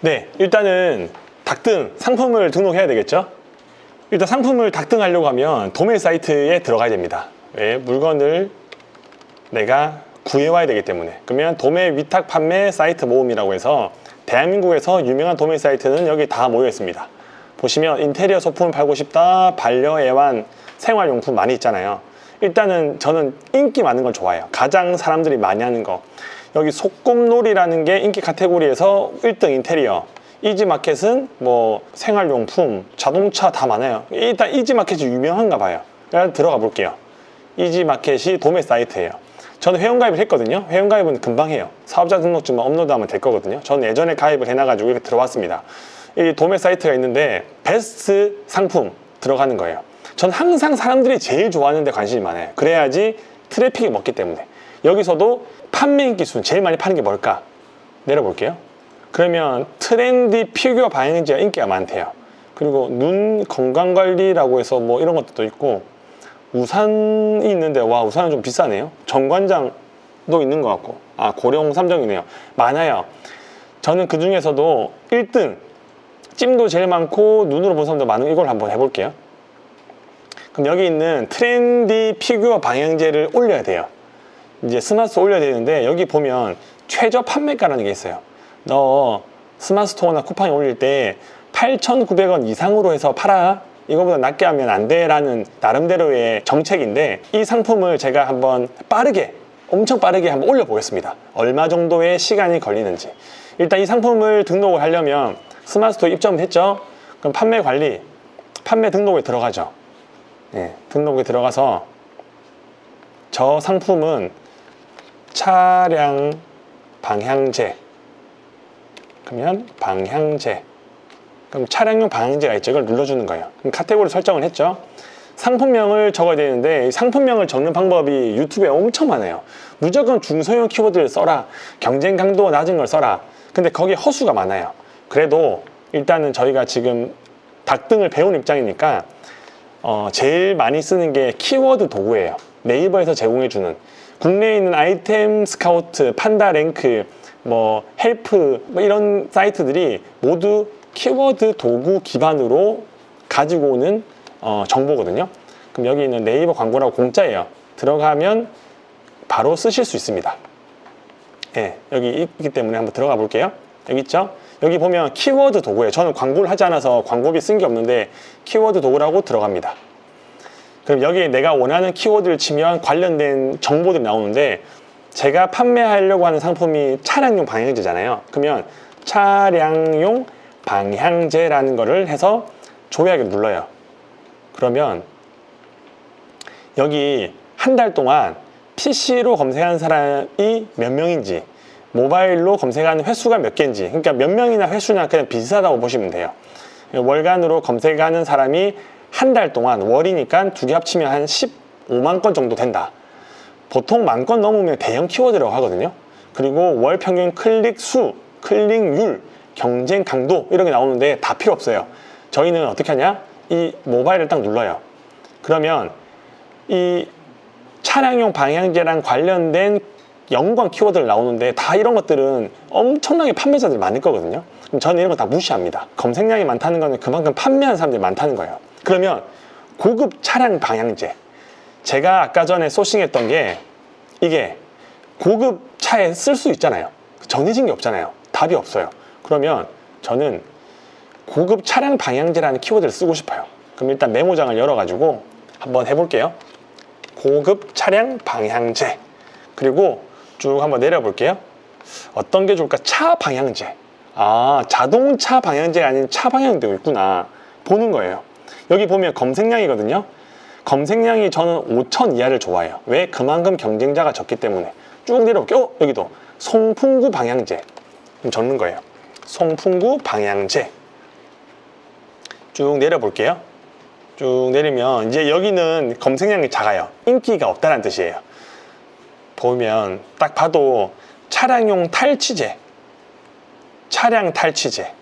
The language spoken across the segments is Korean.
네, 일단은 닥등 상품을 등록해야 되겠죠. 일단 상품을 닥등하려고 하면 도매 사이트에 들어가야 됩니다. 왜? 물건을 내가 구해와야 되기 때문에. 그러면 도매 위탁 판매 사이트 모음이라고 해서 대한민국에서 유명한 도매 사이트는 여기 다 모여 있습니다. 보시면 인테리어 소품을 팔고 싶다, 반려애완, 생활용품 많이 있잖아요. 일단은 저는 인기 많은 걸 좋아해요. 가장 사람들이 많이 하는 거. 여기 소꿉놀이라는 게 인기 카테고리에서 1등 인테리어. 이지마켓은 뭐 생활용품, 자동차 다 많아요. 일단 이지마켓이 유명한가 봐요. 그래서 들어가 볼게요. 이지마켓이 도매 사이트예요. 저는 회원가입을 했거든요. 회원가입은 금방 해요. 사업자 등록증만 업로드하면 될 거거든요. 저는 예전에 가입을 해놔가지고 이렇게 들어왔습니다. 이 도매 사이트가 있는데 베스트 상품 들어가는 거예요. 전 항상 사람들이 제일 좋아하는 데 관심이 많아요. 그래야지 트래픽이 먹기 때문에. 여기서도 판매 인기 순 제일 많이 파는 게 뭘까? 내려볼게요. 그러면 트렌디 피규어 방향제가 인기가 많대요. 그리고 눈 건강관리라고 해서 뭐 이런 것도 있고, 우산이 있는데, 와, 우산은 좀 비싸네요. 정관장도 있는 것 같고, 아, 고령 삼정이네요. 많아요. 저는 그 중에서도 1등 찜도 제일 많고 눈으로 본 사람도 많은 이걸 한번 해볼게요. 그럼 여기 있는 트렌디 피규어 방향제를 올려야 돼요. 이제 스마트 올려야 되는데, 여기 보면 최저 판매가라는 게 있어요. 너 스마트 스토어나 쿠팡에 올릴 때 8,900원 이상으로 해서 팔아. 이거보다 낮게 하면 안 돼 라는 나름대로의 정책인데, 이 상품을 제가 한번 빠르게, 엄청 빠르게 한번 올려보겠습니다. 얼마 정도의 시간이 걸리는지. 일단 이 상품을 등록을 하려면 스마트 스토어 입점을 했죠. 그럼 판매 관리, 판매 등록에 들어가죠. 네, 등록에 들어가서 저 상품은 차량 방향제, 그러면 방향제, 그럼 차량용 방향제가 있죠. 이걸 눌러주는 거예요. 그럼 카테고리 설정을 했죠. 상품명을 적어야 되는데, 상품명을 적는 방법이 유튜브에 엄청 많아요. 무조건 중소형 키워드를 써라, 경쟁 강도가 낮은 걸 써라. 근데 거기에 허수가 많아요. 그래도 일단은 저희가 지금 닥등을 배운 입장이니까 제일 많이 쓰는 게 키워드 도구예요. 네이버에서 제공해주는, 국내에 있는 아이템 스카우트, 판다랭크, 뭐 헬프, 뭐 이런 사이트들이 모두 키워드 도구 기반으로 가지고 오는 정보거든요. 그럼 여기 있는 네이버 광고라고 공짜예요. 들어가면 바로 쓰실 수 있습니다. 예, 여기 있기 때문에 한번 들어가 볼게요. 여기 있죠? 여기 보면 키워드 도구예요. 저는 광고를 하지 않아서 광고비 쓴 게 없는데 키워드 도구라고 들어갑니다. 그럼 여기에 내가 원하는 키워드를 치면 관련된 정보들이 나오는데, 제가 판매하려고 하는 상품이 차량용 방향제잖아요. 그러면 차량용 방향제라는 거를 해서 조회하기 눌러요. 그러면 여기 한 달 동안 PC로 검색하는 사람이 몇 명인지, 모바일로 검색하는 횟수가 몇 개인지, 그러니까 몇 명이나 횟수나 그냥 비슷하다고 보시면 돼요. 월간으로 검색하는 사람이 한 달 동안, 월이니까 두 개 합치면 한 15만 건 정도 된다. 보통 10,000건 넘으면 대형 키워드라고 하거든요. 그리고 월 평균 클릭 수, 클릭률, 경쟁 강도 이런 게 나오는데 다 필요 없어요. 저희는 어떻게 하냐? 이 모바일을 딱 눌러요. 그러면 이 차량용 방향제랑 관련된 연관 키워드를 나오는데, 다 이런 것들은 엄청나게 판매자들이 많을 거거든요. 그럼 저는 이런 거 다 무시합니다. 검색량이 많다는 거는 그만큼 판매하는 사람들이 많다는 거예요. 그러면 고급 차량 방향제, 제가 아까 전에 소싱했던 게, 이게 고급 차에 쓸 수 있잖아요. 정해진 게 없잖아요. 답이 없어요. 그러면 저는 고급 차량 방향제라는 키워드를 쓰고 싶어요. 그럼 일단 메모장을 열어가지고 한번 해볼게요. 고급 차량 방향제. 그리고 쭉 한번 내려볼게요. 어떤 게 좋을까? 차 방향제. 아, 자동차 방향제가 아닌 차 방향제도 있구나. 보는 거예요. 여기 보면 검색량이거든요. 검색량이 저는 5,000 이하를 좋아해요. 왜? 그만큼 경쟁자가 적기 때문에. 쭉 내려볼게요. 여기도 송풍구 방향제. 적는 거예요. 송풍구 방향제. 쭉 내려볼게요. 쭉 내리면 이제 여기는 검색량이 작아요. 인기가 없다는 뜻이에요. 보면 딱 봐도 차량용 탈취제, 차량 탈취제.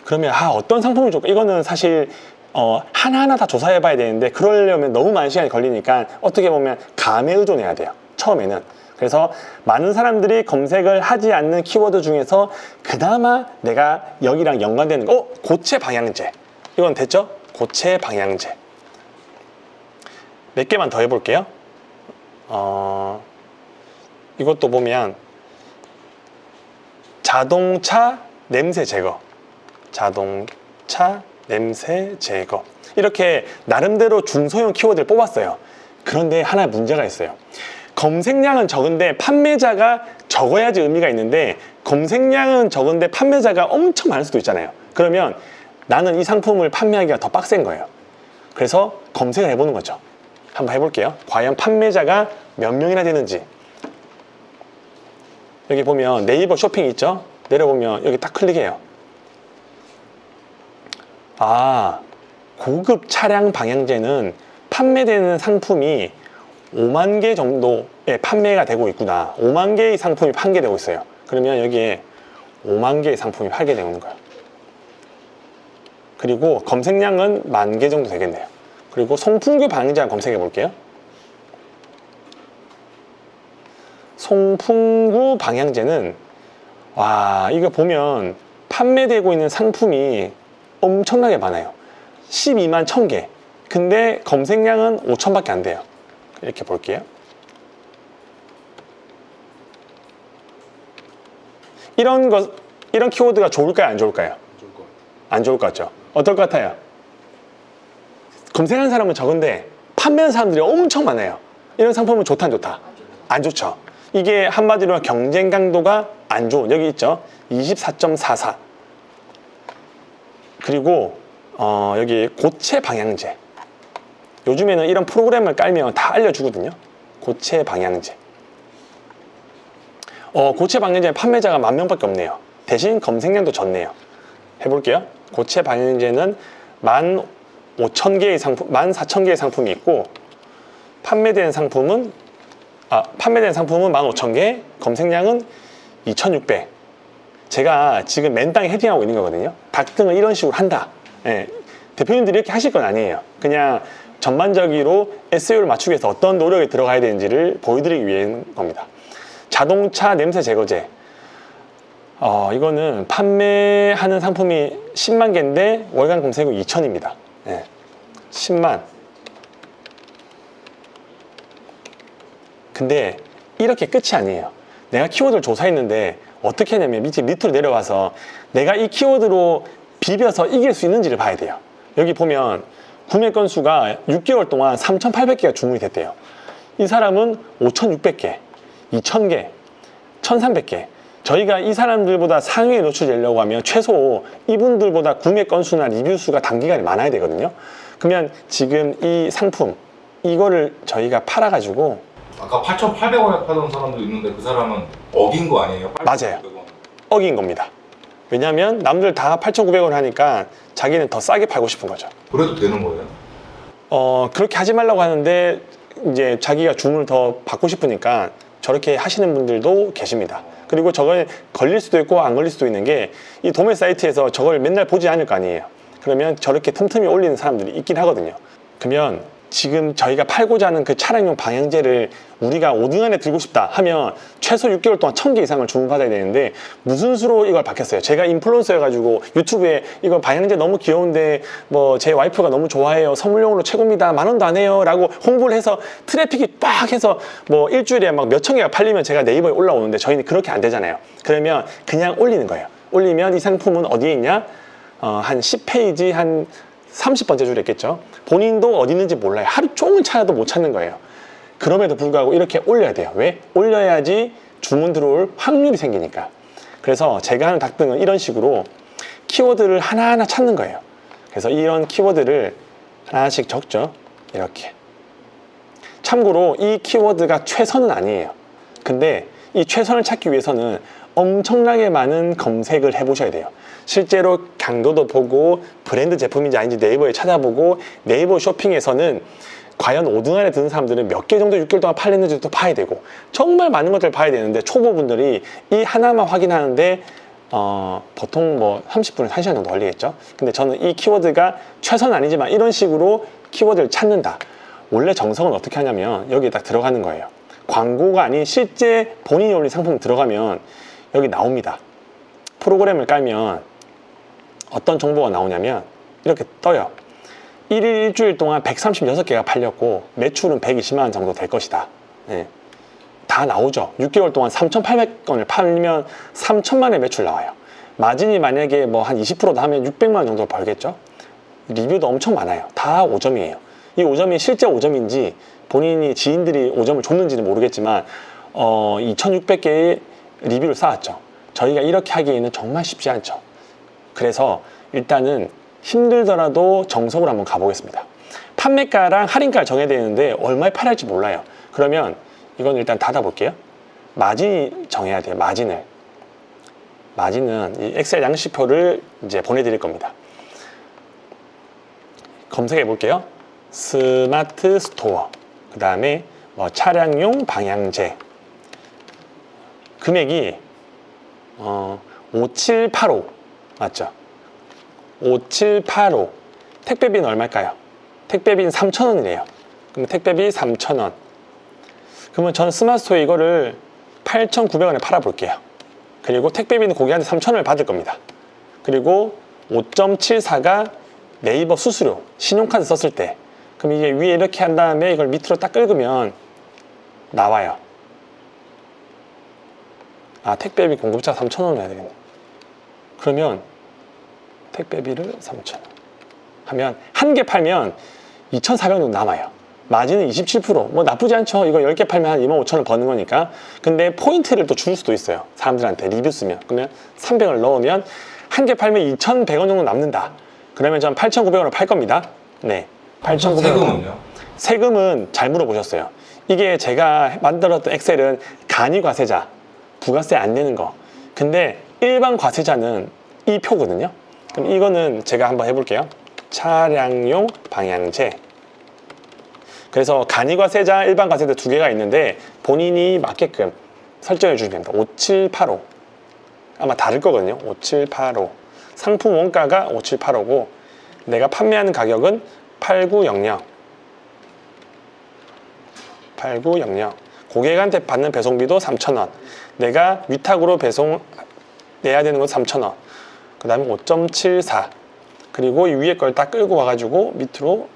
그러면 어떤 상품이 좋을까? 이거는 사실 하나하나 다 조사해 봐야 되는데, 그러려면 너무 많은 시간이 걸리니까 어떻게 보면 감에 의존해야 돼요. 처음에는. 그래서 많은 사람들이 검색을 하지 않는 키워드 중에서 그나마 내가 여기랑 연관되는 거, 고체 방향제. 이건 됐죠? 고체 방향제. 몇 개만 더 해볼게요. 이것도 보면 자동차 냄새 제거. 자동차 냄새 제거. 이렇게 나름대로 중소형 키워드를 뽑았어요. 그런데 하나 문제가 있어요. 검색량은 적은데 판매자가 적어야지 의미가 있는데, 검색량은 적은데 판매자가 엄청 많을 수도 있잖아요. 그러면 나는 이 상품을 판매하기가 더 빡센 거예요. 그래서 검색을 해보는 거죠. 한번 해볼게요. 과연 판매자가 몇 명이나 되는지. 여기 보면 네이버 쇼핑 있죠? 내려보면 여기 딱 클릭해요. 고급 차량 방향제는 판매되는 상품이 5만 개 정도의 판매가 되고 있구나. 5만 개의 상품이 판매되고 있어요. 그러면 여기에 5만 개의 상품이 판매되고 있는 거예요. 그리고 검색량은 10,000개 정도 되겠네요. 그리고 송풍구 방향제 검색해 볼게요. 송풍구 방향제는 이거 보면 판매되고 있는 상품이 엄청나게 많아요. 12만 1,000개. 근데 검색량은 5,000밖에 안 돼요. 이렇게 볼게요. 이런 키워드가 좋을까요? 안 좋을까요? 안 좋을 것 같죠? 어떨 것 같아요? 검색하는 사람은 적은데 판매하는 사람들이 엄청 많아요. 이런 상품은 좋다, 안 좋다? 안 좋죠. 이게 한마디로 경쟁 강도가 안 좋은, 여기 있죠? 24.44. 그리고 여기 고체 방향제. 요즘에는 이런 프로그램을 깔면 다 알려주거든요. 고체 방향제. 고체 방향제 판매자가 10,000명밖에 없네요. 대신 검색량도 적네요. 해볼게요. 고체 방향제는 15,000개의 상품, 14,000개의 상품이 있고, 판매된 상품은 15,000개, 검색량은 2,600. 제가 지금 맨땅에 헤딩하고 있는 거거든요. 닭등을 이런 식으로 한다. 대표님들이 이렇게 하실 건 아니에요. 그냥 전반적으로 SEO를 맞추기 위해서 어떤 노력이 들어가야 되는지를 보여드리기 위한 겁니다. 자동차 냄새 제거제. 이거는 판매하는 상품이 10만 개인데 월간 검색어 2,000입니다. 10만. 근데 이렇게 끝이 아니에요. 내가 키워드를 조사했는데 어떻게 하냐면 밑으로 내려와서 내가 이 키워드로 비벼서 이길 수 있는지를 봐야 돼요. 여기 보면 구매 건수가 6개월 동안 3,800개가 주문이 됐대요. 이 사람은 5,600개, 2,000개, 1,300개. 저희가 이 사람들보다 상위에 노출되려고 하면 최소 이분들보다 구매 건수나 리뷰 수가 단기간에 많아야 되거든요. 그러면 지금 이 상품, 이거를 저희가 팔아가지고, 아까 8,800원에 팔던 사람도 있는데 그 사람은 어긴 거 아니에요? 맞아요. 어긴 겁니다. 왜냐하면 남들 다 8,900원 하니까 자기는 더 싸게 팔고 싶은 거죠. 그래도 되는 거예요? 그렇게 하지 말라고 하는데 이제 자기가 주문을 더 받고 싶으니까 저렇게 하시는 분들도 계십니다. 그리고 저걸 걸릴 수도 있고 안 걸릴 수도 있는 게, 이 도매 사이트에서 저걸 맨날 보지 않을 거 아니에요. 그러면 저렇게 틈틈이 올리는 사람들이 있긴 하거든요. 그러면 지금 저희가 팔고자 하는 그 차량용 방향제를 우리가 5등 안에 들고 싶다 하면 최소 6개월 동안 1,000개 이상을 주문받아야 되는데, 무슨 수로 이걸 받겠어요? 제가 인플루언서여가지고 유튜브에 이거 방향제 너무 귀여운데 뭐 제 와이프가 너무 좋아해요, 선물용으로 최고입니다, 10,000원도 안 해요 라고 홍보를 해서 트래픽이 빡 해서 뭐 일주일에 막 몇천 개가 팔리면 제가 네이버에 올라오는데, 저희는 그렇게 안 되잖아요. 그러면 그냥 올리는 거예요. 올리면 이 상품은 어디에 있냐? 한 10페이지 한 30번째 줄에 있겠죠. 본인도 어디 있는지 몰라요. 하루 종일 찾아도 못 찾는 거예요. 그럼에도 불구하고 이렇게 올려야 돼요. 왜? 올려야지 주문 들어올 확률이 생기니까. 그래서 제가 하는 닭등은 이런 식으로 키워드를 하나하나 찾는 거예요. 그래서 이런 키워드를 하나씩 적죠. 이렇게. 참고로 이 키워드가 최선은 아니에요. 근데 이 최선을 찾기 위해서는 엄청나게 많은 검색을 해보셔야 돼요. 실제로 강도도 보고 브랜드 제품인지 아닌지 네이버에 찾아보고, 네이버 쇼핑에서는 과연 5등 안에 드는 사람들은 몇 개 정도 6개월 동안 팔렸는지도 봐야 되고, 정말 많은 것들을 봐야 되는데, 초보분들이 이 하나만 확인하는데 보통 뭐 30분에서 1시간 정도 걸리겠죠. 근데 저는 이 키워드가 최선은 아니지만 이런 식으로 키워드를 찾는다. 원래 정석은 어떻게 하냐면 여기에 딱 들어가는 거예요. 광고가 아닌 실제 본인이 올린 상품 들어가면 여기 나옵니다. 프로그램을 깔면 어떤 정보가 나오냐면 이렇게 떠요. 1일 일주일 동안 136개가 팔렸고 매출은 120만 원 정도 될 것이다. 네. 다 나오죠. 6개월 동안 3,800건을 팔면 3천만 원의 매출 나와요. 마진이 만약에 뭐 한 20%다 하면 600만 원 정도 벌겠죠. 리뷰도 엄청 많아요. 다 5점이에요. 이 5점이 실제 5점인지 본인이 지인들이 5점을 줬는지는 모르겠지만 2,600개의 리뷰를 쌓았죠. 저희가 이렇게 하기에는 정말 쉽지 않죠. 그래서 일단은 힘들더라도 정석으로 한번 가보겠습니다. 판매가랑 할인가를 정해야 되는데 얼마에 팔아야 할지 몰라요. 그러면 이건 일단 닫아볼게요. 마진이 정해야 돼요. 마진을. 마진은 이 엑셀 양식표를 이제 보내드릴 겁니다. 검색해 볼게요. 스마트 스토어. 그 다음에 뭐 차량용 방향제. 금액이 5785 맞죠? 5785. 택배비는 얼마일까요? 택배비는 3,000원이래요. 그럼 택배비 3,000원. 그러면 저는 스마트스토어에 이거를 8,900원에 팔아볼게요. 그리고 택배비는 고객한테 3,000원을 받을 겁니다. 그리고 5.74가 네이버 수수료, 신용카드 썼을 때. 그럼 이게 위에 이렇게 한 다음에 이걸 밑으로 딱 긁으면 나와요. 아, 택배비 공급자 3,000원을 해야 되겠네. 그러면 택배비를 3,000원 하면 한 개 팔면 2,400원 정도 남아요. 마진은 27%뭐 나쁘지 않죠. 이거 10개 팔면 한 25,000원 버는 거니까. 근데 포인트를 또 줄 수도 있어요. 사람들한테 리뷰 쓰면. 그러면 300을 넣으면 한 개 팔면 2,100원 정도 남는다. 그러면 전 8,900원을 팔 겁니다. 네, 8,900원. 세금은요? 세금은 잘 물어보셨어요. 이게 제가 만들었던 엑셀은 간이과세자, 부가세 안 내는 거. 근데 일반 과세자는 이 표거든요. 그럼 이거는 제가 한번 해볼게요. 차량용 방향제. 그래서 간이과세자, 일반 과세자 두 개가 있는데 본인이 맞게끔 설정해 주시면 됩니다. 5785. 아마 다를 거거든요. 5785. 상품 원가가 5785고 내가 판매하는 가격은 8900. 8900. 고객한테 받는 배송비도 3,000원. 내가 위탁으로 배송 내야 되는 건 3,000원. 그 다음에 5.74. 그리고 이 위에 걸 딱 끌고 와가지고 밑으로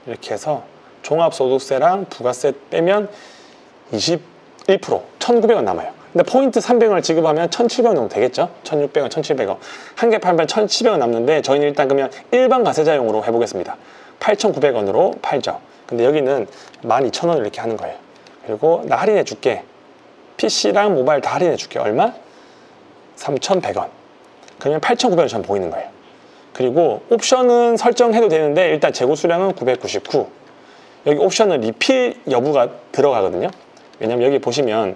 이렇게 해서 종합소득세랑 부가세 빼면 21%, 1,900원 남아요. 근데 포인트 300원을 지급하면 1,700원 정도 되겠죠? 1,600원, 1,700원. 한 개 팔면 1,700원 남는데 저희는 일단 그러면 일반 과세자용으로 해보겠습니다. 8,900원으로 팔죠. 근데 여기는 12,000원 이렇게 하는 거예요. 그리고 나 할인해 줄게. PC랑 모바일 다 할인해 줄게. 얼마? 3,100원. 그러면 8,900원 전 보이는 거예요. 그리고 옵션은 설정해도 되는데 일단 재고 수량은 999. 여기 옵션은 리필 여부가 들어가거든요. 왜냐면 여기 보시면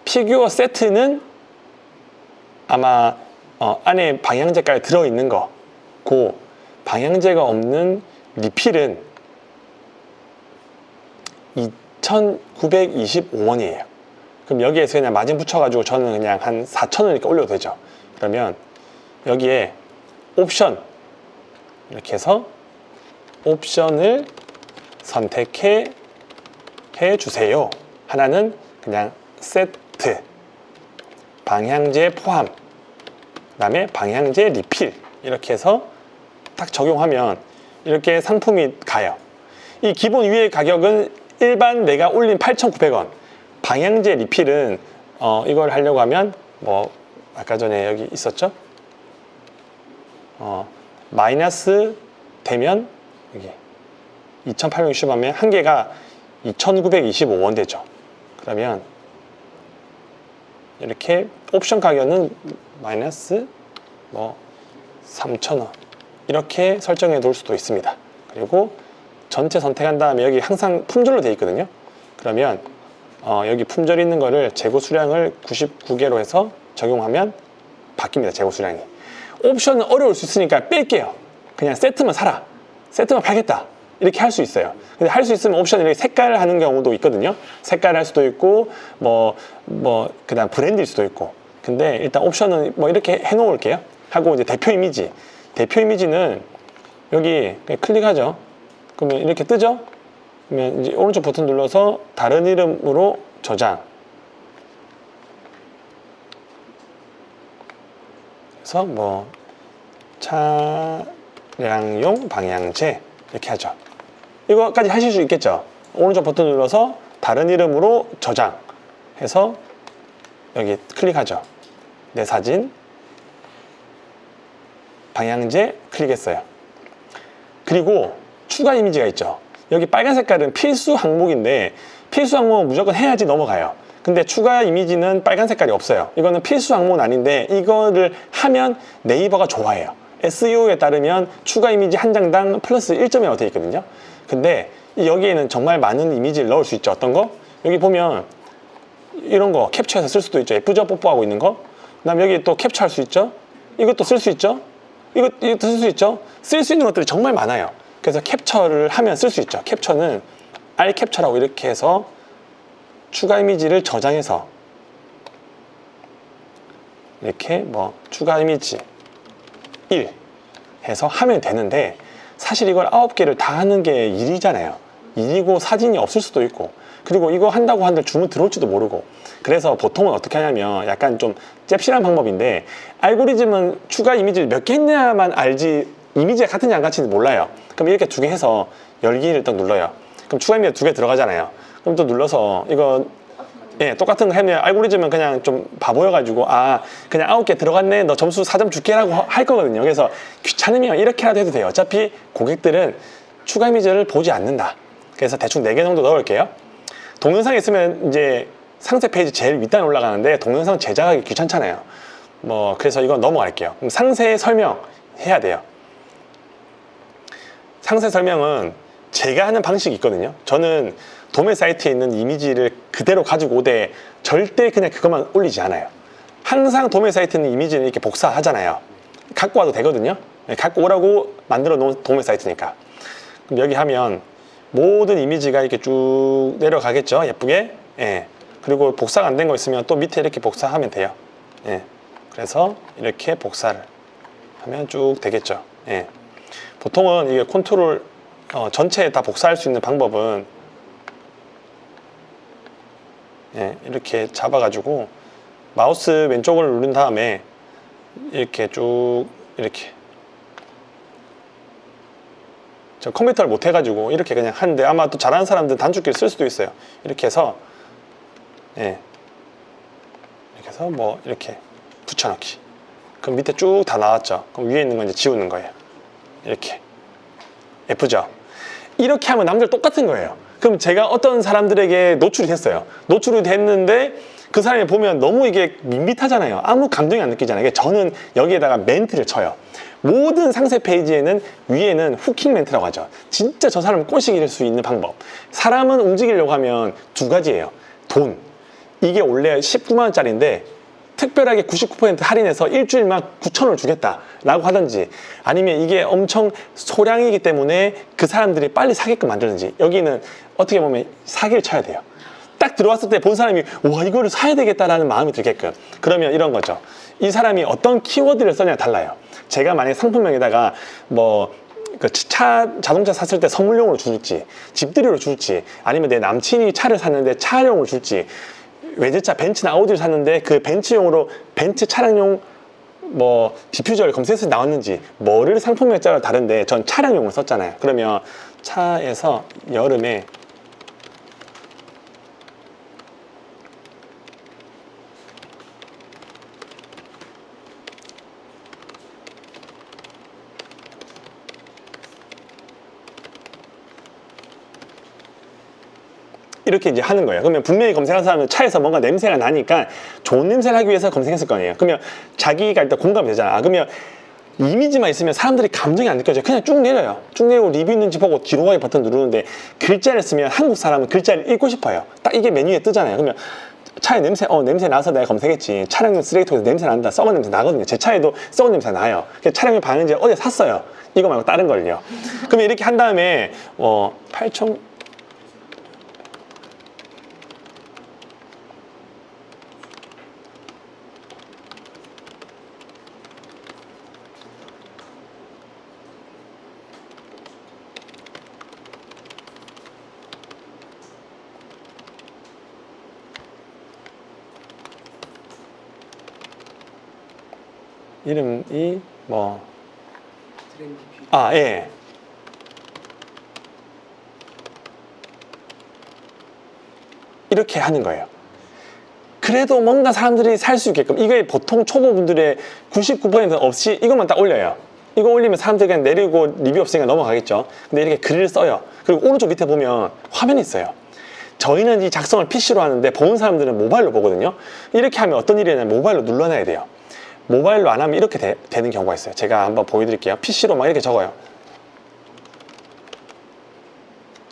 피규어 세트는 아마 안에 방향제까지 들어있는 거, 고 방향제가 없는 리필은 2,925원이에요. 그럼 여기에서 그냥 마진 붙여가지고 저는 그냥 한 4,000원 이렇게 올려도 되죠. 그러면 여기에 옵션 이렇게 해서 옵션을 선택해 주세요. 하나는 그냥 세트 방향제 포함, 그 다음에 방향제 리필 이렇게 해서 딱 적용하면 이렇게 상품이 가요. 이 기본 위의 가격은 일반 내가 올린 8,900원. 방향제 리필은 이걸 하려고 하면 뭐 아까 전에 여기 있었죠? 마이너스 되면 여기 2,860 하면 한 개가 2,925원 되죠. 그러면 이렇게 옵션 가격은 마이너스 뭐 3,000원 이렇게 설정해 놓을 수도 있습니다. 그리고 전체 선택한 다음에 여기 항상 품절로 되어 있거든요. 그러면 여기 품절 있는 거를 재고 수량을 99개로 해서 적용하면 바뀝니다. 재고 수량이. 옵션은 어려울 수 있으니까 뺄게요. 그냥 세트만 사라. 세트만 팔겠다. 이렇게 할 수 있어요. 근데 할 수 있으면 옵션 이렇게 색깔을 하는 경우도 있거든요. 색깔 할 수도 있고 그다음 브랜드일 수도 있고. 근데 일단 옵션은 뭐 이렇게 해 놓을게요. 하고 이제 대표 이미지는 여기 그냥 클릭하죠. 그러면 이렇게 뜨죠? 그러면 이제 오른쪽 버튼 눌러서 다른 이름으로 저장. 그래서 뭐 차량용 방향제 이렇게 하죠. 이거까지 하실 수 있겠죠? 오른쪽 버튼 눌러서 다른 이름으로 저장 해서 여기 클릭하죠. 내 사진 방향제 클릭했어요. 그리고 추가 이미지가 있죠. 여기 빨간 색깔은 필수 항목인데 필수 항목은 무조건 해야지 넘어가요. 근데 추가 이미지는 빨간 색깔이 없어요. 이거는 필수 항목은 아닌데 이거를 하면 네이버가 좋아해요. SEO에 따르면 추가 이미지 한 장당 플러스 1점이라고 되어 있거든요. 근데 여기에는 정말 많은 이미지를 넣을 수 있죠. 어떤 거? 여기 보면 이런 거 캡처해서 쓸 수도 있죠. 예쁘죠? 뽀뽀하고 있는 거. 그 다음에 여기 또 캡처할 수 있죠. 이것도 쓸 수 있죠. 이것도 쓸 수 있죠. 쓸 수 있는 것들이 정말 많아요. 그래서 캡처를 하면 쓸 수 있죠. 캡처는 R 캡처라고 이렇게 해서 추가 이미지를 저장해서 이렇게 뭐 추가 이미지 1 해서 하면 되는데 사실 이걸 9개를 다 하는 게 일이잖아요. 일이고 사진이 없을 수도 있고 그리고 이거 한다고 한들 주문 들어올지도 모르고 그래서 보통은 어떻게 하냐면 약간 좀 잽실한 방법인데 알고리즘은 추가 이미지를 몇 개 했냐만 알지 이미지가 같은지 안 같은지 몰라요. 그럼 이렇게 2개 해서 열기를 딱 눌러요. 그럼 추가 이미지가 2개 들어가잖아요. 그럼 또 눌러서 이거 예, 똑같은 거 하면 알고리즘은 그냥 좀 바보여가지고 아 그냥 9개 들어갔네 너 점수 4점 줄게라고 할 거거든요. 그래서 귀찮으면 이렇게라도 해도 돼요. 어차피 고객들은 추가 이미지를 보지 않는다. 그래서 대충 4개 정도 넣을게요. 동영상에 있으면 이제 상세 페이지 제일 밑단에 올라가는데 동영상 제작하기 귀찮잖아요. 뭐 그래서 이건 넘어갈게요. 그럼 상세 설명 해야 돼요. 상세 설명은 제가 하는 방식이 있거든요. 저는 도매 사이트에 있는 이미지를 그대로 가지고 오되 절대 그냥 그것만 올리지 않아요. 항상 도매 사이트에 있는 이미지는 이렇게 복사하잖아요. 갖고 와도 되거든요. 갖고 오라고 만들어 놓은 도매 사이트니까. 그럼 여기 하면 모든 이미지가 이렇게 쭉 내려가겠죠. 예쁘게. 예. 그리고 복사가 안 된 거 있으면 또 밑에 이렇게 복사하면 돼요. 예. 그래서 이렇게 복사를 하면 쭉 되겠죠. 예. 보통은 이게 컨트롤 전체에 다 복사할 수 있는 방법은 예, 이렇게 잡아가지고 마우스 왼쪽을 누른 다음에 이렇게 쭉 이렇게 저 컴퓨터를 못 해가지고 이렇게 그냥 하는데 아마 또 잘하는 사람들은 단축키를 쓸 수도 있어요. 이렇게 해서 예, 이렇게 해서 뭐 이렇게 붙여넣기. 그럼 밑에 쭉 다 나왔죠. 그럼 위에 있는 건 이제 지우는 거예요. 이렇게 예쁘죠? 이렇게 하면 남들 똑같은 거예요. 그럼 제가 어떤 사람들에게 노출이 됐어요. 노출이 됐는데 그 사람이 보면 너무 이게 밋밋하잖아요. 아무 감동이 안 느끼잖아요. 저는 여기에다가 멘트를 쳐요. 모든 상세 페이지에는 위에는 후킹 멘트라고 하죠. 진짜 저 사람을 꼬시길 수 있는 방법. 사람은 움직이려고 하면 2가지예요. 돈. 이게 원래 19만 원짜리인데 특별하게 99% 할인해서 일주일만 9,000원을 주겠다라고 하든지 아니면 이게 엄청 소량이기 때문에 그 사람들이 빨리 사게끔 만들든지 여기는 어떻게 보면 사기를 쳐야 돼요. 딱 들어왔을 때 본 사람이 와 이거를 사야 되겠다라는 마음이 들게끔 그러면 이런 거죠. 이 사람이 어떤 키워드를 써냐에 달라요. 제가 만약에 상품명에다가 뭐 그 자동차 샀을 때 선물용으로 줄지 집들이로 줄지 아니면 내 남친이 차를 샀는데 차용으로 줄지 외제차 벤츠나 아우디를 샀는데 그 벤츠용으로 벤츠 차량용 뭐 디퓨저를 검색해서 나왔는지 뭐를 상품명에 따라 다른데 전 차량용을 썼잖아요. 그러면 차에서 여름에 이렇게 이제 하는 거예요. 그러면 분명히 검색한 사람은 차에서 뭔가 냄새가 나니까 좋은 냄새를 하기 위해서 검색했을 거 아니에요. 그러면 자기가 일단 공감이 되잖아. 그러면 이미지만 있으면 사람들이 감정이 안 느껴져요. 그냥 쭉 내려요. 쭉 내리고 리뷰 있는지 보고 뒤로 가기 버튼 누르는데 글자를 쓰면 한국 사람은 글자를 읽고 싶어요. 딱 이게 메뉴에 뜨잖아요. 그러면 차에 냄새, 냄새 나서 내가 검색했지. 차량용 쓰레기통에서 냄새 난다. 썩은 냄새 나거든요. 제 차에도 썩은 냄새 나요. 차량용 방향제 어제 샀어요. 이거 말고 다른 걸요. 그러면 이렇게 한 다음에 8천 이름이 뭐 트렌디 피. 아, 예. 이렇게 하는 거예요. 그래도 뭔가 사람들이 살 수 있게끔, 이게 보통 초보분들의 99%는 없이 이것만 딱 올려요. 이거 올리면 사람들이 그냥 내리고 리뷰 없으니까 넘어가겠죠. 근데 이렇게 글을 써요. 그리고 오른쪽 밑에 보면 화면이 있어요. 저희는 이 작성을 PC로 하는데 보는 사람들은 모바일로 보거든요. 이렇게 하면 어떤 일이 있냐면 모바일로 눌러놔야 돼요. 모바일로 안 하면 이렇게 되는 경우가 있어요. 제가 한번 보여드릴게요. PC로 막 이렇게 적어요.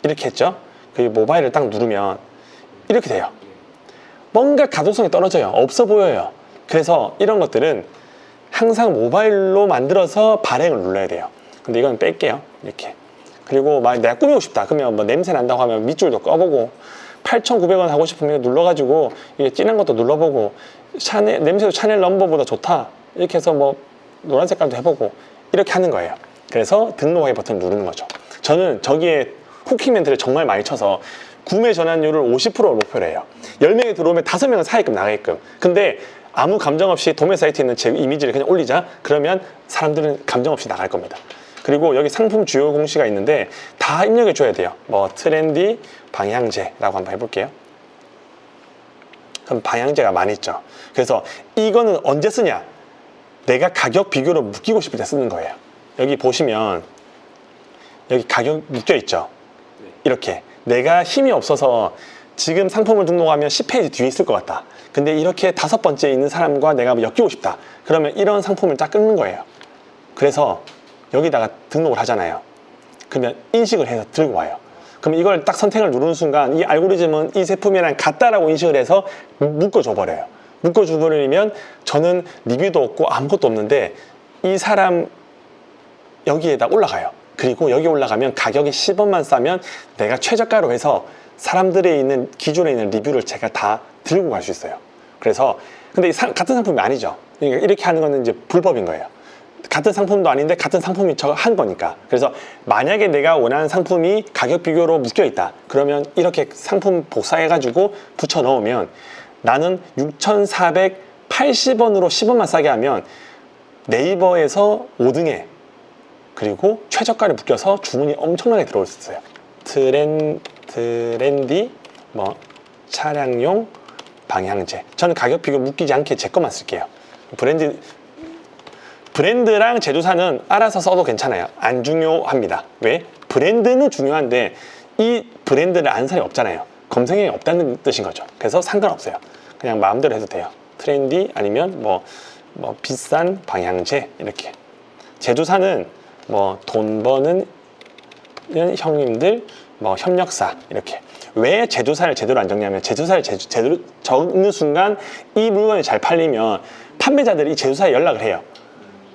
이렇게 했죠. 그리고 모바일을 딱 누르면 이렇게 돼요. 뭔가 가독성이 떨어져요. 없어 보여요. 그래서 이런 것들은 항상 모바일로 만들어서 발행을 눌러야 돼요. 근데 이건 뺄게요. 이렇게. 그리고 만약 내가 꾸미고 싶다. 그러면 뭐 냄새 난다고 하면 밑줄도 꺼보고 8,900원 하고 싶으면 눌러가지고 이게 진한 것도 눌러보고 샤넬, 냄새도 샤넬 넘버보다 좋다. 이렇게 해서 뭐 노란 색깔도 해보고 이렇게 하는 거예요. 그래서 등록하기 버튼을 누르는 거죠. 저는 저기에 후킹 멘트를 정말 많이 쳐서 구매 전환율을 50%를 목표로 해요. 10명이 들어오면 5명은 사게끔 나가게끔. 근데 아무 감정 없이 도매 사이트에 있는 제 이미지를 그냥 올리자. 그러면 사람들은 감정 없이 나갈 겁니다. 그리고 여기 상품 주요 공시가 있는데 다 입력해 줘야 돼요. 뭐 트렌디 방향제라고 한번 해볼게요. 그럼 방향제가 많이 있죠. 그래서 이거는 언제 쓰냐? 내가 가격 비교로 묶이고 싶을 때 쓰는 거예요. 여기 보시면 여기 가격 묶여 있죠. 이렇게 내가 힘이 없어서 지금 상품을 등록하면 10페이지 뒤에 있을 것 같다. 근데 이렇게 5번째에 있는 사람과 내가 엮이고 싶다. 그러면 이런 상품을 딱 끊는 거예요. 그래서 여기다가 등록을 하잖아요. 그러면 인식을 해서 들고 와요. 그럼 이걸 딱 선택을 누르는 순간 이 알고리즘은 이 제품이랑 같다라고 인식을 해서 묶어줘 버려요. 묶어줘 버리면 저는 리뷰도 없고 아무것도 없는데 이 사람 여기에다 올라가요. 그리고 여기 올라가면 가격이 10원만 싸면 내가 최저가로 해서 사람들의 있는 기존에 있는 리뷰를 제가 다 들고 갈 수 있어요. 그래서 근데 같은 상품이 아니죠. 그러니까 이렇게 하는 거는 이제 불법인 거예요. 같은 상품도 아닌데 같은 상품이 한 거니까. 그래서 만약에 내가 원하는 상품이 가격 비교로 묶여 있다. 그러면 이렇게 상품 복사해 가지고 붙여 넣으면 나는 6,480원으로 10원만 싸게 하면 네이버에서 5등에 그리고 최저가를 묶여서 주문이 엄청나게 들어올 수 있어요. 트렌디 뭐 차량용 방향제. 저는 가격 비교 묶이지 않게 제 것만 쓸게요. 브랜드랑 제조사는 알아서 써도 괜찮아요. 안 중요합니다. 왜? 브랜드는 중요한데 이 브랜드를 아는 사람이 없잖아요. 검색량이 없다는 뜻인 거죠. 그래서 상관없어요. 그냥 마음대로 해도 돼요. 트렌디 아니면 뭐 비싼 방향제 이렇게. 제조사는 뭐 돈 버는 형님들 뭐 협력사 이렇게. 왜 제조사를 제대로 안 적냐면 제조사를 제대로 적는 순간 이 물건이 잘 팔리면 판매자들이 이 제조사에 연락을 해요.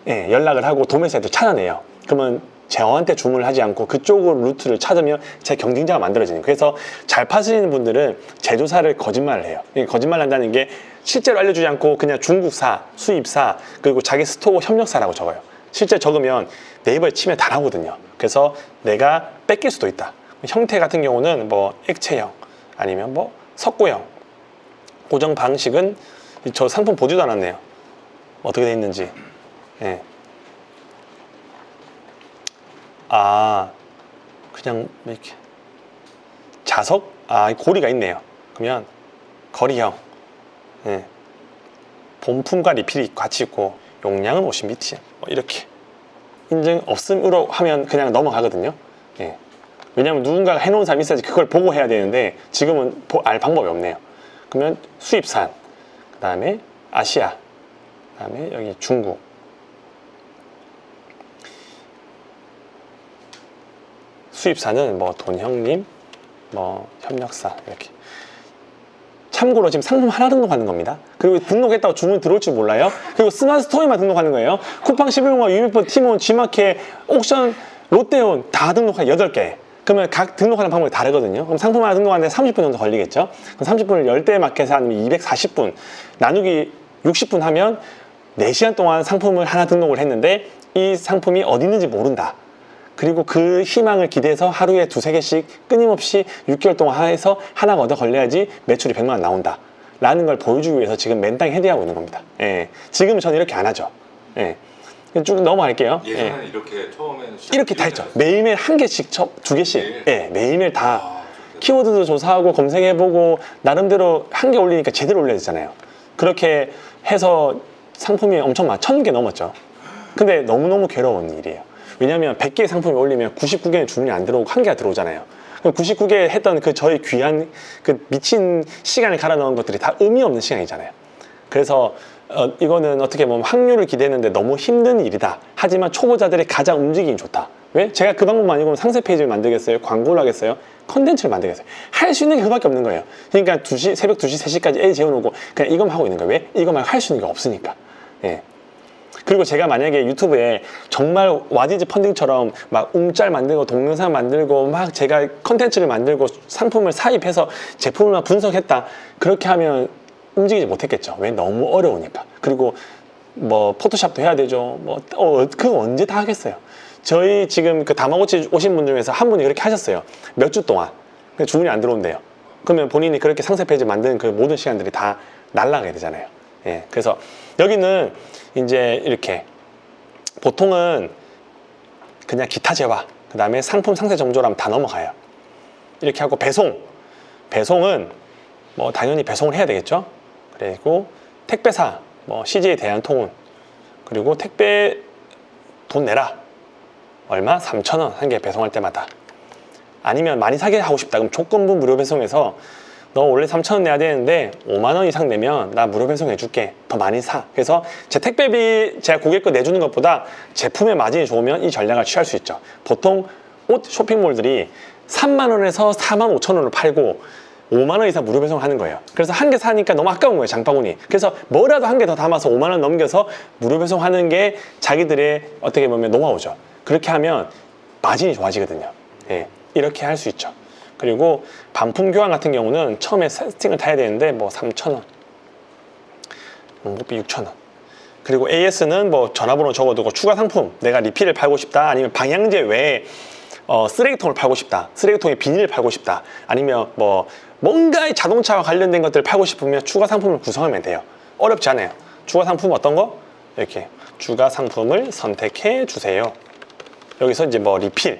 예, 연락을 하고 도매사이트 찾아내요. 그러면 저한테 주문을 하지 않고 그쪽으로 루트를 찾으면 제 경쟁자가 만들어지는 거예요. 그래서 잘 파시는 분들은 제조사를 거짓말을 해요. 거짓말 한다는 게 실제로 알려주지 않고 그냥 중국사, 수입사, 그리고 자기 스토어 협력사라고 적어요. 실제 적으면 네이버에 치면 다 나오거든요. 그래서 내가 뺏길 수도 있다. 형태 같은 경우는 뭐 액체형 아니면 뭐 석고형. 고정 방식은 저 상품 보지도 않았네요. 어떻게 돼 있는지. 예. 아, 그냥 이렇게 자석? 아, 고리가 있네요. 그러면 거리형. 예. 본품과 리필이 같이 있고 용량은 50ml. 이렇게 인증 없음으로 하면 그냥 넘어가거든요. 예. 왜냐면 누군가가 해놓은 사람이 있어야지 그걸 보고 해야 되는데 지금은 알 방법이 없네요. 그러면 수입산, 그 다음에 아시아, 그 다음에 여기 중국. 수입사는 뭐 돈형님, 뭐 협력사 이렇게. 참고로 지금 상품 하나 등록하는 겁니다. 그리고 등록했다고 주문이 들어올 줄 몰라요. 그리고 스마트 스토어에만 등록하는 거예요. 쿠팡 11공화, 유미폰, 티몬, G마켓, 옥션, 롯데온 다 등록한 8개. 그러면 각 등록하는 방법이 다르거든요. 그럼 상품 하나 등록하는데 30분 정도 걸리겠죠. 그럼 30분을 10대 마켓에 하면 240분 나누기 60분 하면 4시간 동안 상품을 하나 등록을 했는데 이 상품이 어디 있는지 모른다. 그리고 그 희망을 기대해서 하루에 2-3개씩 끊임없이 6개월 동안 해서 하나가 얻어 걸려야지 매출이 100만 원 나온다 라는 걸 보여주기 위해서 지금 맨땅에 헤딩하고 있는 겁니다. 예. 지금은 저는 이렇게 안 하죠. 예. 쭉 넘어갈게요. 예전에는 이렇게 처음에는 이렇게 다 했죠. 매일매일 한 개씩, 두 개씩. 매일? 예, 매일매일 다. 아, 키워드도 조사하고 검색해보고 나름대로 한 개 올리니까 제대로 올려야 되잖아요. 그렇게 해서 상품이 엄청 1000개 넘었죠. 근데 너무너무 괴로운 일이에요. 왜냐면 100개의 상품이 올리면 99개는 주문이 안 들어오고 한 개가 들어오잖아요. 그럼 99개 했던 그 저희 귀한 그 미친 시간을 갈아 넣은 것들이 다 의미 없는 시간이잖아요. 그래서 이거는 어떻게 보면 확률을 기대는데 너무 힘든 일이다. 하지만 초보자들이 가장 움직이기 좋다. 왜? 제가 그 방법만 아니고 상세 페이지를 만들겠어요? 광고를 하겠어요? 컨텐츠를 만들겠어요? 할 수 있는 게 그밖에 없는 거예요. 그러니까 새벽 2시, 3시까지 애 재워놓고 그냥 이것만 하고 있는 거예요. 왜? 이거 말고 할 수 있는 게 없으니까. 예. 그리고 제가 만약에 유튜브에 정말 와디즈 펀딩처럼 막 움짤 만들고 동영상 만들고 막 제가 컨텐츠를 만들고 상품을 사입해서 제품을 막 분석했다. 그렇게 하면 움직이지 못했겠죠. 왜? 너무 어려우니까. 그리고 뭐 포토샵도 해야 되죠. 그거 언제 다 하겠어요. 저희 지금 그 다마고치 오신 분 중에서 한 분이 그렇게 하셨어요. 몇 주 동안. 주문이 안 들어온대요. 그러면 본인이 그렇게 상세 페이지 만드는 그 모든 시간들이 다 날아가게 되잖아요. 예. 그래서 여기는 이제 이렇게 보통은 그냥 기타 제화, 그 다음에 상품 상세 정조라면 다 넘어가요. 이렇게 하고 배송은 뭐 당연히 배송을 해야 되겠죠. 그리고 택배사, 뭐 CJ 대한통운, 그리고 택배 돈 내라. 얼마? 3,000원 한 개 배송할 때마다. 아니면 많이 사게 하고 싶다. 그럼 조건부 무료 배송해서 너 원래 3,000원 내야 되는데 5만 원 이상 내면 나 무료 배송해 줄게. 더 많이 사. 그래서 제 택배비 제가 고객 거 내주는 것보다 제품의 마진이 좋으면 이 전략을 취할 수 있죠. 보통 옷 쇼핑몰들이 3만 원에서 4만 5천 원을 팔고 5만 원 이상 무료 배송하는 거예요. 그래서 한 개 사니까 너무 아까운 거예요, 장바구니. 그래서 뭐라도 한 개 더 담아서 5만 원 넘겨서 무료 배송하는 게 자기들의 어떻게 보면 노하우죠. 그렇게 하면 마진이 좋아지거든요. 예, 이렇게 할 수 있죠. 그리고 반품 교환 같은 경우는 처음에 세팅을 타야 되는데 뭐 3,000원, 원고비 6,000원. 그리고 AS는 뭐 전화번호 적어두고 추가 상품, 내가 리필을 팔고 싶다, 아니면 방향제 외에 쓰레기통을 팔고 싶다, 쓰레기통에 비닐을 팔고 싶다, 아니면 뭐 뭔가 자동차와 관련된 것들을 팔고 싶으면 추가 상품을 구성하면 돼요. 어렵지 않아요. 추가 상품 어떤 거? 이렇게 추가 상품을 선택해 주세요. 여기서 이제 뭐 리필,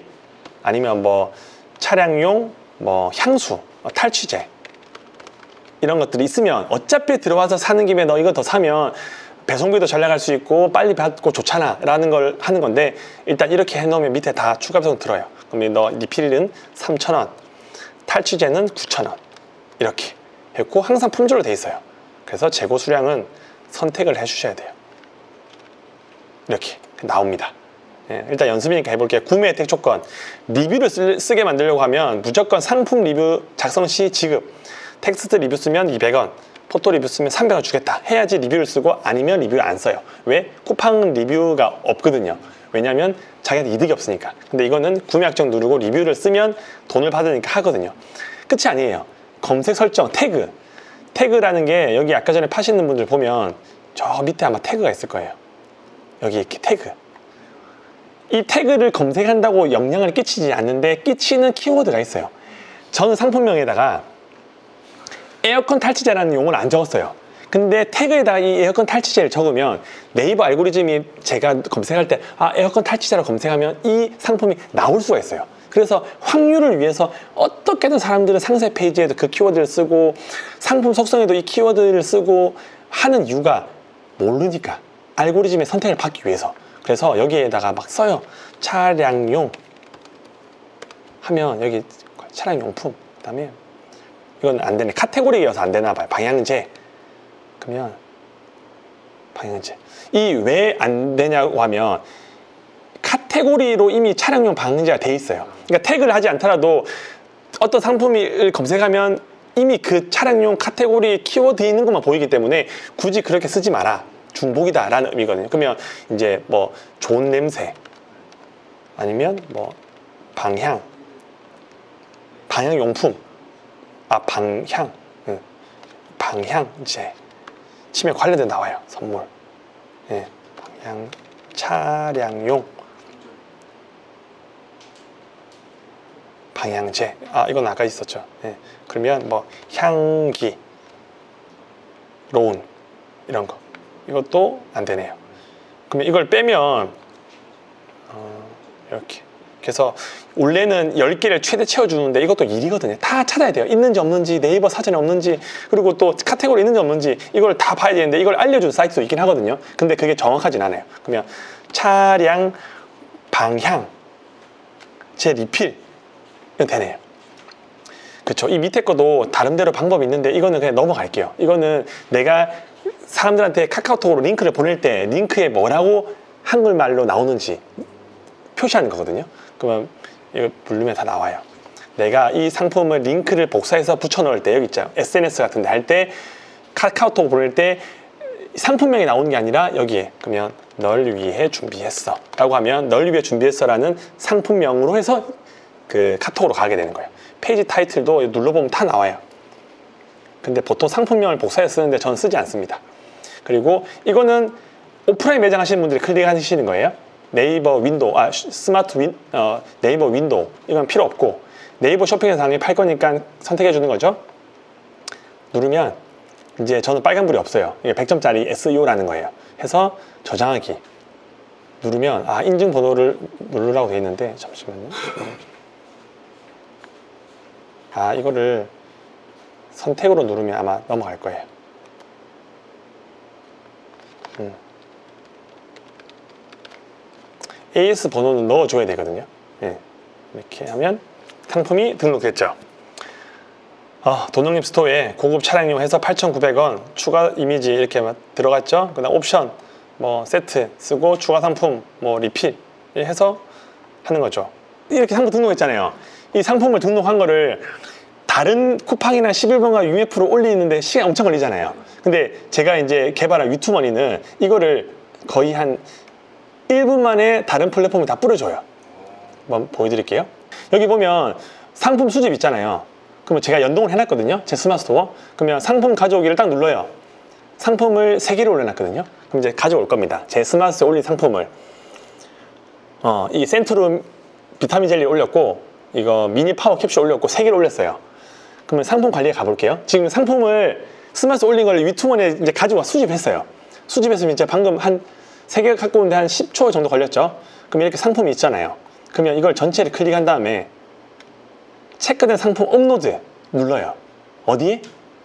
아니면 뭐 차량용 뭐 향수, 탈취제 이런 것들이 있으면 어차피 들어와서 사는 김에 너 이거 더 사면 배송비도 절약할 수 있고 빨리 받고 좋잖아 라는 걸 하는 건데, 일단 이렇게 해놓으면 밑에 다 추가 배송 들어요. 그럼 너 리필은 3,000원, 탈취제는 9,000원 이렇게 했고 항상 품절로 돼 있어요. 그래서 재고 수량은 선택을 해 주셔야 돼요. 이렇게 나옵니다. 예, 일단 연습이니까 해볼게요. 구매 혜택 조건, 리뷰를 쓰게 만들려고 하면 무조건 상품 리뷰 작성 시 지급, 텍스트 리뷰 쓰면 200원, 포토 리뷰 쓰면 300원 주겠다 해야지 리뷰를 쓰고, 아니면 리뷰를 안 써요. 왜? 쿠팡 리뷰가 없거든요. 왜냐면 자기한테 이득이 없으니까. 근데 이거는 구매 약정 누르고 리뷰를 쓰면 돈을 받으니까 하거든요. 끝이 아니에요. 검색 설정, 태그라는 게 여기 아까 전에 파시는 분들 보면 저 밑에 아마 태그가 있을 거예요. 여기 이렇게 태그. 이 태그를 검색한다고 영향을 끼치지 않는데 끼치는 키워드가 있어요. 저는 상품명에다가 에어컨 탈취제라는 용어를 안 적었어요. 근데 태그에다가 이 에어컨 탈취제를 적으면 네이버 알고리즘이 제가 검색할 때 에어컨 탈취제로 검색하면 이 상품이 나올 수가 있어요. 그래서 확률을 위해서 어떻게든 사람들은 상세 페이지에도 그 키워드를 쓰고 상품 속성에도 이 키워드를 쓰고 하는 이유가 모르니까, 알고리즘의 선택을 받기 위해서. 그래서 여기에다가 막 써요. 차량용 하면 여기 차량용품, 그 다음에 이건 안 되네. 카테고리여서 안 되나 봐요. 방향제. 그러면 방향제. 이 왜 안 되냐고 하면 카테고리로 이미 차량용 방향제가 돼 있어요. 그러니까 태그를 하지 않더라도 어떤 상품을 검색하면 이미 그 차량용 카테고리 키워드에 있는 것만 보이기 때문에 굳이 그렇게 쓰지 마라. 중복이다 라는 의미거든요. 그러면 이제 뭐 좋은 냄새, 아니면 뭐 방향용품, 방향제, 치매 관련된 나와요. 선물. 예, 차량용 방향제. 이건 아까 있었죠. 예, 그러면 뭐 향기, 로운 이런 거. 이것도 안 되네요. 그러면 이걸 빼면 이렇게. 그래서 원래는 10개를 최대 채워주는데 이것도 일이거든요. 다 찾아야 돼요. 있는지 없는지, 네이버 사전에 없는지, 그리고 또 카테고리 있는지 없는지 이걸 다 봐야 되는데 이걸 알려주는 사이트도 있긴 하거든요. 근데 그게 정확하진 않아요. 그러면 차량, 방향, 제 리필 이건 되네요. 그렇죠. 이 밑에 것도 다른대로 방법이 있는데 이거는 그냥 넘어갈게요. 이거는 내가 사람들한테 카카오톡으로 링크를 보낼 때 링크에 뭐라고 한글말로 나오는지 표시하는 거거든요. 그러면 이거 누르면 다 나와요. 내가 이 상품을 링크를 복사해서 붙여 넣을 때 여기 있죠. SNS 같은 데 할 때 카카오톡 보낼 때 상품명이 나오는 게 아니라 여기에 그러면 널 위해 준비했어 라고 하면 널 위해 준비했어 라는 상품명으로 해서 그 카톡으로 가게 되는 거예요. 페이지 타이틀도 눌러보면 다 나와요. 근데 보통 상품명을 복사해서 쓰는데 저는 쓰지 않습니다. 그리고 이거는 오프라인 매장 하시는 분들이 클릭하시는 거예요. 네이버 윈도우, 네이버 윈도우 이건 필요 없고 네이버 쇼핑에서 당연히 팔 거니까 선택해 주는 거죠. 누르면 이제 저는 빨간불이 없어요. 이게 100점짜리 SEO라는 거예요. 해서 저장하기 누르면 인증번호를 누르라고 되어 있는데 잠시만요. 이거를 선택으로 누르면 아마 넘어갈 거예요. AS 번호는 넣어줘야 되거든요. 예. 이렇게 하면 상품이 등록됐죠. 도농림 스토어에 고급 차량용 해서 8,900원 추가 이미지 이렇게 들어갔죠. 그 다음 옵션 뭐 세트 쓰고 추가 상품 뭐 리필 해서 하는 거죠. 이렇게 상품 등록했잖아요. 이 상품을 등록한 거를 다른 쿠팡이나 11번가 UMF로 올리는데 시간 엄청 걸리잖아요. 근데 제가 이제 개발한 위투머니는 이거를 거의 한 1분 만에 다른 플랫폼에 다 뿌려줘요. 한번 보여드릴게요. 여기 보면 상품 수집 있잖아요. 그러면 제가 연동을 해놨거든요. 제 스마트 스토어. 그러면 상품 가져오기를 딱 눌러요. 상품을 3개를 올려놨거든요. 그럼 이제 가져올 겁니다. 제 스마트 스토어에 올린 상품을. 이 센트룸 비타민 젤리 올렸고, 이거 미니 파워 캡슐 올렸고, 3개를 올렸어요. 그러면 상품 관리에 가볼게요. 지금 상품을 스마트 스토어 올린 걸 위투머니에 이제 가지고 와 수집했어요. 수집했으면 이제 방금 한 3개가 갖고 오는데 한 10초 정도 걸렸죠. 그럼 이렇게 상품이 있잖아요. 그러면 이걸 전체를 클릭한 다음에 체크된 상품 업로드 눌러요. 어디에?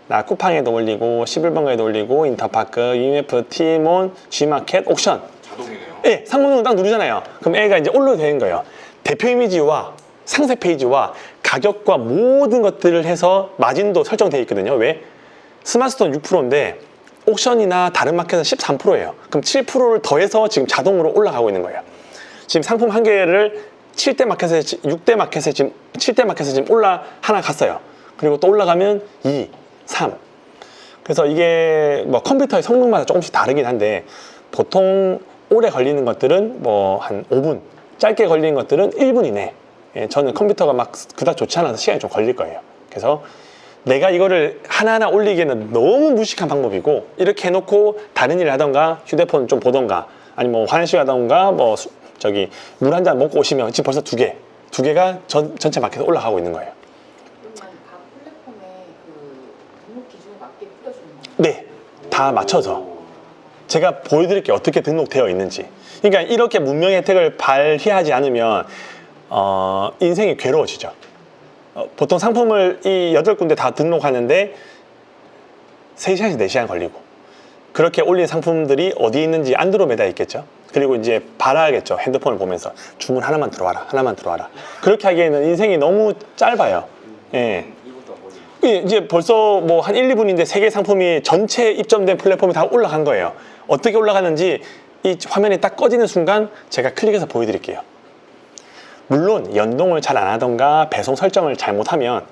나 쿠팡에도 올리고 11번가에도 올리고 인터파크, UMF, 티몬, G마켓, 옥션. 자동이네요. 예, 상품 등록 딱 누르잖아요. 그럼 애가 이제 올로드 되는 거예요. 대표 이미지와 상세 페이지와 가격과 모든 것들을 해서 마진도 설정되어 있거든요. 왜? 스마트스토어는 6%인데 옥션이나 다른 마켓은 13%예요. 그럼 7%를 더해서 지금 자동으로 올라가고 있는 거예요. 지금 상품 한 개를 7대 마켓에, 6대 마켓에 지금 7대 마켓에 지금 하나 갔어요. 그리고 또 올라가면 2, 3. 그래서 이게 뭐 컴퓨터의 성능마다 조금씩 다르긴 한데 보통 오래 걸리는 것들은 뭐 한 5분, 짧게 걸리는 것들은 1분 이내. 예, 저는 컴퓨터가 막 그닥 좋지 않아서 시간이 좀 걸릴 거예요. 그래서 내가 이거를 하나하나 올리기에는 너무 무식한 방법이고 이렇게 해놓고 다른 일을 하던가 휴대폰 좀 보던가 아니면 뭐 화장실 가던가 뭐 물 한 잔 먹고 오시면 지금 벌써 두 개가 전체 마켓에 올라가고 있는 거예요. 그러면 각 플랫폼에 그 등록 기준에 맞게 뿌려주는 거예요? 네, 다 맞춰서 제가 보여드릴게요. 어떻게 등록되어 있는지. 그러니까 이렇게 문명의 혜택을 발휘하지 않으면 인생이 괴로워지죠. 보통 상품을 이 8군데 다 등록하는데 3시간에서 4시간 걸리고 그렇게 올린 상품들이 어디 있는지 안드로메다에 있겠죠. 그리고 이제 봐야겠죠. 핸드폰을 보면서 주문 하나만 들어와라, 하나만 들어와라. 그렇게 하기에는 인생이 너무 짧아요. 예. 이제 벌써 뭐 한 1, 2분인데 3개 상품이 전체 입점된 플랫폼에 다 올라간 거예요. 어떻게 올라가는지 이 화면이 딱 꺼지는 순간 제가 클릭해서 보여드릴게요. 물론 연동을 잘 안 하던가 배송 설정을 잘못하면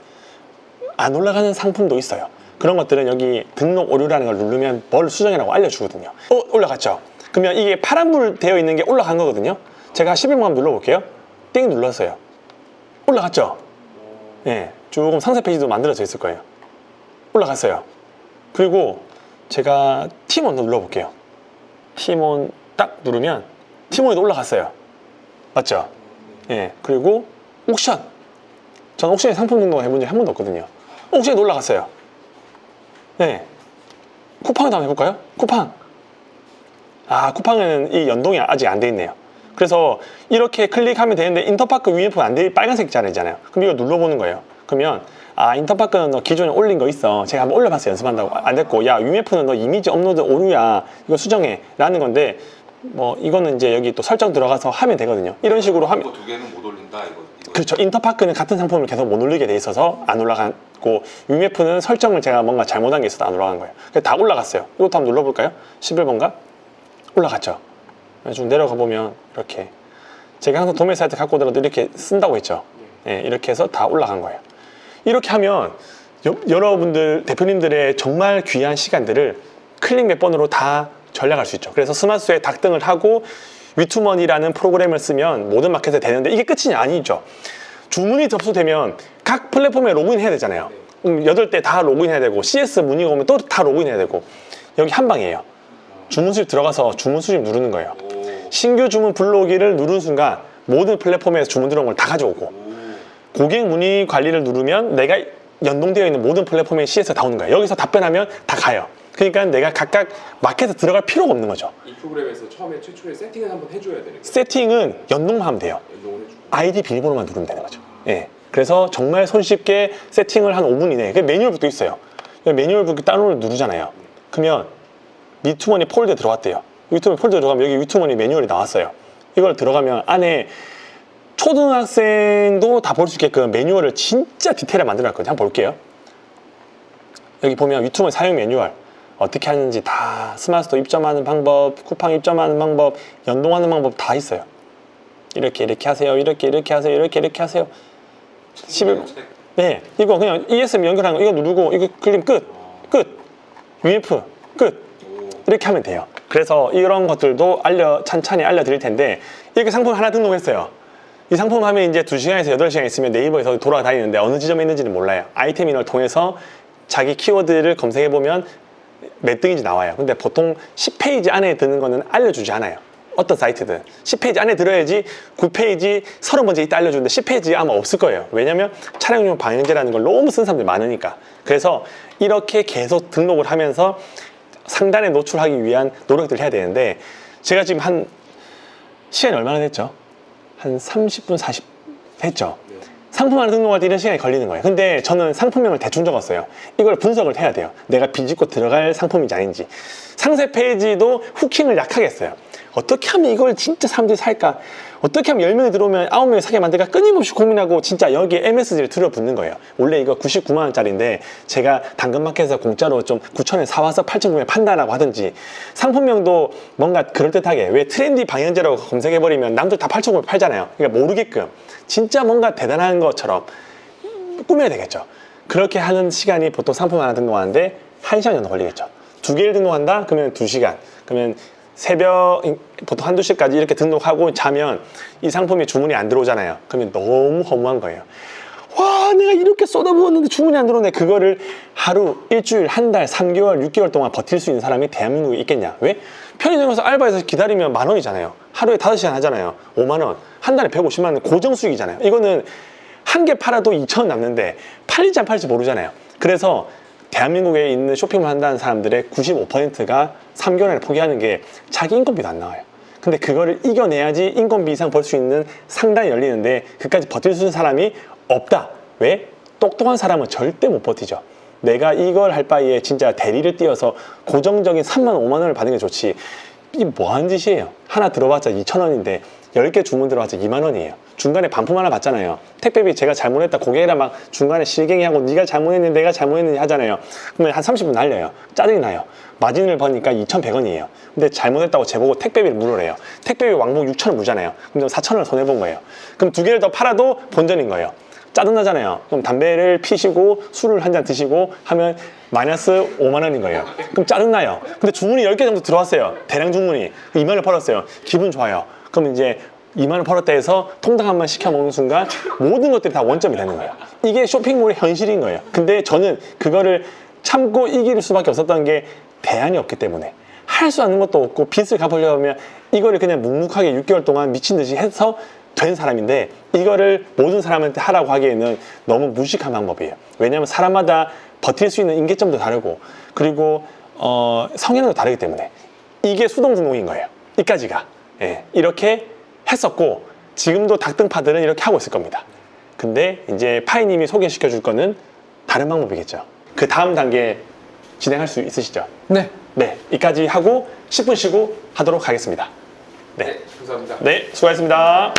안 올라가는 상품도 있어요. 그런 것들은 여기 등록 오류라는 걸 누르면 뭘 수정이라고 알려주거든요. 올라갔죠? 그러면 이게 파란불 되어 있는 게 올라간 거거든요. 제가 11번 한번 눌러볼게요. 띵 눌렀어요. 올라갔죠? 예, 조금 상세 페이지도 만들어져 있을 거예요. 올라갔어요. 그리고 제가 팀원 눌러볼게요. 팀원 딱 누르면 팀원에도 올라갔어요. 맞죠? 예, 그리고 옥션. 전 옥션에 상품 등록을 해본 적이 한 번도 없거든요. 옥션에 올라갔어요. 네. 쿠팡에도 한번 해볼까요? 쿠팡. 아, 쿠팡은 이 연동이 아직 안 돼 있네요. 그래서 이렇게 클릭하면 되는데 인터파크 UEF는 안 돼, 빨간색 자리잖아요. 그럼 이거 눌러보는 거예요. 그러면 아, 인터파크는 너 기존에 올린 거 있어. 제가 한번 올려봤어요. 연습한다고. 안 됐고, 야, UEF는 너 이미지 업로드 오류야. 이거 수정해. 라는 건데, 뭐 이거는 이제 여기 또 설정 들어가서 하면 되거든요. 이런 식으로 하면 이거 두 개는 못 올린다 이거. 그렇죠. 인터파크는 같은 상품을 계속 못 올리게 돼 있어서 안 올라갔고, UMF는 설정을 제가 뭔가 잘못한 게 있어서 안 올라간 거예요. 그래서 다 올라갔어요. 이것도 한번 눌러볼까요? 11번가? 올라갔죠. 쭉 내려가 보면 이렇게 제가 항상 도매 사이트 갖고 오더라도 이렇게 쓴다고 했죠. 예, 이렇게 해서 다 올라간 거예요. 이렇게 하면 여러분들 대표님들의 정말 귀한 시간들을 클릭 몇 번으로 다 전략할 수 있죠. 그래서 스마트에 닥등을 하고 위투머니라는 프로그램을 쓰면 모든 마켓에 되는데 이게 끝이 아니죠. 주문이 접수되면 각 플랫폼에 로그인 해야 되잖아요. 8대 다 로그인 해야 되고 CS 문의가 오면 또 다 로그인 해야 되고 여기 한 방이에요. 주문 수집 들어가서 주문 수집 누르는 거예요. 신규 주문 불러오기를 누른 순간 모든 플랫폼에서 주문 들어온 걸 다 가져오고 고객 문의 관리를 누르면 내가 연동되어 있는 모든 플랫폼에 CS 다 오는 거예요. 여기서 답변하면 다 가요. 그러니까 내가 각각 마켓에 들어갈 필요가 없는 거죠. 이 프로그램에서 처음에 최초에 세팅을 한번 해줘야 되는 거예요. 세팅은 연동만 하면 돼요. 연동을 해주고. 아이디 비밀번호만 누르면 되는 거죠. 예. 그래서 정말 손쉽게 세팅을 한 5분 이내에 매뉴얼북도 있어요. 매뉴얼북 다운로드 누르잖아요. 그러면 위투머니 폴더에 들어왔대요. 위투머니 폴더에 들어가면 여기 위투머니 매뉴얼이 나왔어요. 이걸 들어가면 안에 초등학생도 다 볼 수 있게끔 매뉴얼을 진짜 디테일하게 만들어놨거든요. 한번 볼게요. 여기 보면 위투머니 사용 매뉴얼 어떻게 하는지 다 스마트스토어 입점하는 방법, 쿠팡 입점하는 방법, 연동하는 방법 다 있어요. 이렇게 하세요. 이렇게 하세요. 이렇게 하세요. 11. 네, 이거 그냥 ESM 연결하는 거 이거 누르고 이거 클릭 끝. UEF 끝. 이렇게 하면 돼요. 그래서 이런 것들도 찬찬히 알려드릴 텐데 이렇게 상품 하나 등록했어요. 이 상품 하면 이제 2시간에서 8시간 있으면 네이버에서 돌아다니는데 어느 지점에 있는지는 몰라요. 아이템 인을 통해서 자기 키워드를 검색해보면 몇 등인지 나와요. 근데 보통 10페이지 안에 드는 거는 알려주지 않아요. 어떤 사이트든 10페이지 안에 들어야지 9페이지 30번째 있다 알려주는데 10페이지 아마 없을 거예요. 왜냐면 촬영용 방향제라는 걸 너무 쓴 사람들이 많으니까. 그래서 이렇게 계속 등록을 하면서 상단에 노출하기 위한 노력들을 해야 되는데 제가 지금 한 시간이 얼마나 됐죠? 한 30분 40 했죠. 상품 하나 등록할 때 이런 시간이 걸리는 거예요. 근데 저는 상품명을 대충 적었어요. 이걸 분석을 해야 돼요. 내가 비집고 들어갈 상품인지 아닌지. 상세 페이지도 후킹을 약하게 했어요. 어떻게 하면 이걸 진짜 사람들이 살까? 어떻게 하면 10명이 들어오면 9명이 사게 만들까? 끊임없이 고민하고 진짜 여기에 MSG를 들여붓는 거예요. 원래 이거 99만 원짜리인데 제가 당근마켓에서 공짜로 좀 9,000원 사와서 8,900원 판다라고 하든지 상품명도 뭔가 그럴듯하게 왜 트렌디 방향제라고 검색해버리면 남들 다 8,900원 팔잖아요. 그러니까 모르게끔 진짜 뭔가 대단한 것처럼 꾸며야 되겠죠. 그렇게 하는 시간이 보통 상품 하나 등록하는데 1시간 정도 걸리겠죠. 2개를 등록한다? 그러면 2시간. 그러면 새벽 보통 1, 2시까지 이렇게 등록하고 자면 이 상품이 주문이 안 들어오잖아요. 그러면 너무 허무한 거예요. 와, 내가 이렇게 쏟아부었는데 주문이 안 들어오네. 그거를 하루, 일주일, 한 달, 3개월, 6개월 동안 버틸 수 있는 사람이 대한민국에 있겠냐? 왜? 편의점에서 알바해서 기다리면 10,000원이잖아요. 하루에 5시간 하잖아요. 5만 원. 한 달에 150만 원 고정 수익이잖아요. 이거는 한 개 팔아도 2,000원 남는데 팔릴지 안 팔릴지 모르잖아요. 그래서 대한민국에 있는 쇼핑을 한다는 사람들의 95%가 3개월에 포기하는 게 자기 인건비도 안 나와요. 근데 그거를 이겨내야지 인건비 이상 벌 수 있는 상단이 열리는데 그까지 버틸 수 있는 사람이 없다. 왜? 똑똑한 사람은 절대 못 버티죠. 내가 이걸 할 바에 진짜 대리를 띄워서 고정적인 3만 원, 5만 원을 받는 게 좋지. 이게 뭐 하는 짓이에요? 하나 들어봤자 2,000원인데 10개 주문 들어봤자 2만 원이에요. 중간에 반품 하나 받잖아요. 택배비 제가 잘못했다 고객이랑 막 중간에 실갱이하고 네가 잘못했는지 내가 잘못했는지 하잖아요. 그러면 한 30분 날려요. 짜증이 나요. 마진을 버니까 2,100원이에요. 근데 잘못했다고 제보고 택배비를 물으래요. 택배비 왕복 6,000원 물잖아요. 그럼 4,000원을 손해본 거예요. 그럼 2개를 더 팔아도 본전인 거예요. 짜증나잖아요. 그럼 담배를 피시고 술을 한 잔 드시고 하면 마이너스 5만 원인 거예요. 그럼 짜증나요. 근데 주문이 10개 정도 들어왔어요. 대량 주문이. 2만 원을 벌었어요. 기분 좋아요. 그럼 이제 2만 원 벌었다 해서 통닭 한 번 시켜 먹는 순간 모든 것들이 다 원점이 되는 거예요. 이게 쇼핑몰의 현실인 거예요. 근데 저는 그거를 참고 이길 수밖에 없었던 게 대안이 없기 때문에 할 수 없는 것도 없고 빚을 갚으려고 하면 이거를 그냥 묵묵하게 6개월 동안 미친 듯이 해서 된 사람인데 이거를 모든 사람한테 하라고 하기에는 너무 무식한 방법이에요. 왜냐하면 사람마다 버틸 수 있는 임계점도 다르고 그리고 성향도 다르기 때문에 이게 수동 등록인 거예요. 이까지가. 예, 이렇게 했었고 지금도 닭등파들은 이렇게 하고 있을 겁니다. 근데 이제 파이님이 소개시켜 줄 거는 다른 방법이겠죠. 그 다음 단계 진행할 수 있으시죠? 네. 네, 이까지 하고 10분 쉬고 하도록 하겠습니다. 네, 감사합니다. 네, 수고하셨습니다.